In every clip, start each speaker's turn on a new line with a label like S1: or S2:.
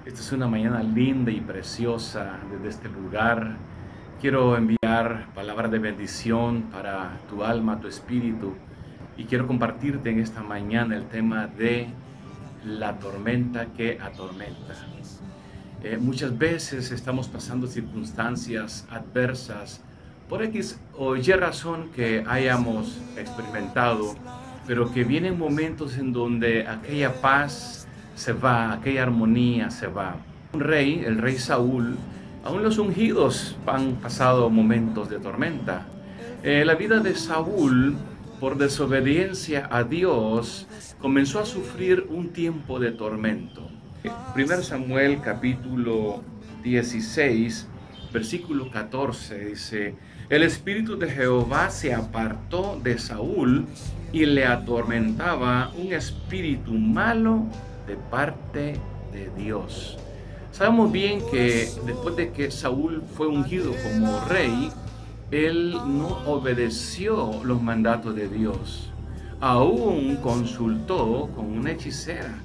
S1: Esta es una mañana linda y preciosa desde este lugar. Quiero enviar palabras de bendición para tu alma, tu espíritu. Y quiero compartirte en esta mañana el tema de la tormenta que atormenta. Muchas veces estamos pasando circunstancias adversas por X o Y razón que hayamos experimentado, pero que vienen momentos en donde aquella paz se va, aquella armonía se va. Un rey, el rey Saúl, aún los ungidos han pasado momentos de tormenta. La vida de Saúl, por desobediencia a Dios, comenzó a sufrir un tiempo de tormento. 1 Samuel capítulo 16, versículo 14 dice: el espíritu de Jehová se apartó de Saúl y le atormentaba un espíritu malo de parte de Dios. Sabemos bien que después de que Saúl fue ungido como rey, él no obedeció los mandatos de Dios. Aún consultó con una hechicera,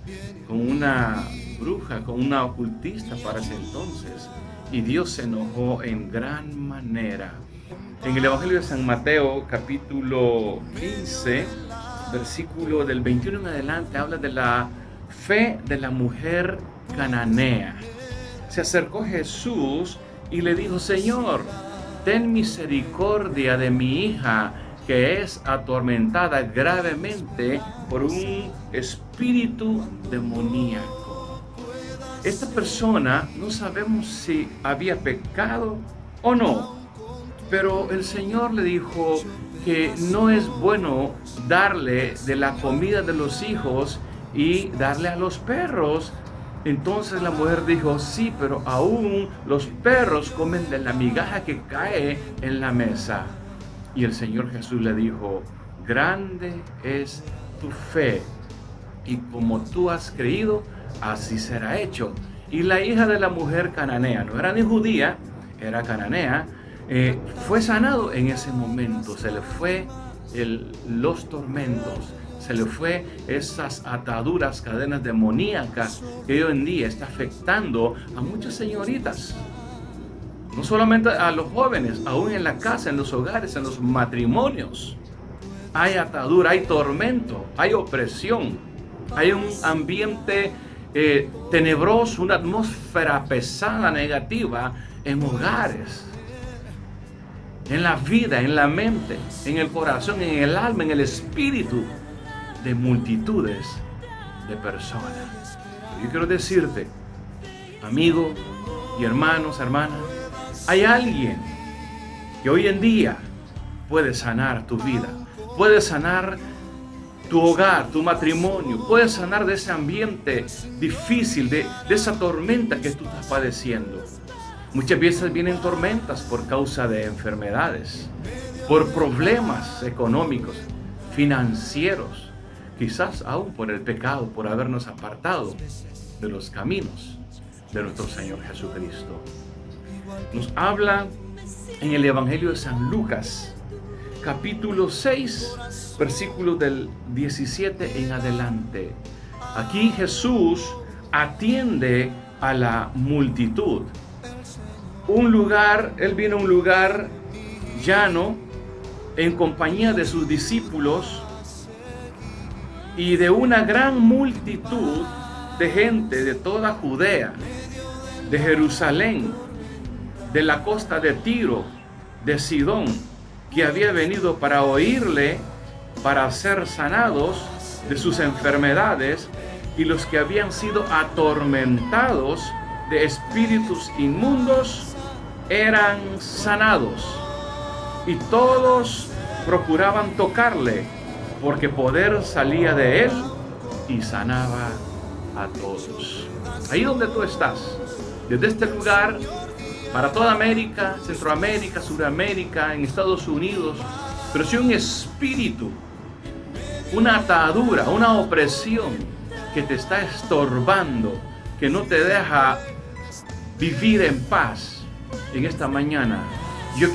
S1: con una bruja, con una ocultista para ese entonces, y Dios se enojó en gran manera. En el Evangelio de San Mateo, capítulo 15, versículo del 21 en adelante, habla de la fe de la mujer cananea. Se acercó Jesús y le dijo: Señor, ten misericordia de mi hija, que es atormentada gravemente por un espíritu demoníaco. Esta persona no sabemos si había pecado o no, pero el Señor le dijo que no es bueno darle de la comida de los hijos y darle a los perros. Entonces la mujer dijo: sí, pero aún los perros comen de la migaja que cae en la mesa. Y el Señor Jesús le dijo: grande es tu fe, y como tú has creído, así será hecho. Y la hija de la mujer cananea, no era ni judía, era cananea, fue sanado en ese momento. Se le fue los tormentos, se le fue esas ataduras, cadenas demoníacas que hoy en día está afectando a muchas señoritas. No solamente a los jóvenes, aún en la casa, en los hogares, en los matrimonios. Hay atadura, hay tormento, hay opresión, hay un ambiente tenebroso, una atmósfera pesada, negativa en hogares, en la vida, en la mente, en el corazón, en el alma, en el espíritu de multitudes de personas. Yo quiero decirte, amigo y hermanos, hermanas, hay alguien que hoy en día puede sanar tu vida, puede sanar tu hogar, tu matrimonio, puede sanar de ese ambiente difícil, de esa tormenta que tú estás padeciendo. Muchas veces vienen tormentas por causa de enfermedades, por problemas económicos, financieros, quizás aún por el pecado, por habernos apartado de los caminos de nuestro Señor Jesucristo. Nos habla en el Evangelio de San Lucas, capítulo 6, versículo del 17 en adelante. Aquí Jesús atiende a la multitud. Él viene a un lugar llano en compañía de sus discípulos y de una gran multitud de gente de toda Judea, de Jerusalén, de la costa de Tiro, de Sidón, que había venido para oírle, para ser sanados de sus enfermedades, y los que habían sido atormentados de espíritus inmundos eran sanados, y todos procuraban tocarle, porque poder salía de él y sanaba a todos. Ahí donde tú estás, desde este lugar, para toda América, Centroamérica, Suramérica, en Estados Unidos, pero si un espíritu, una atadura, una opresión que te está estorbando, que no te deja vivir en paz, en esta mañana, yo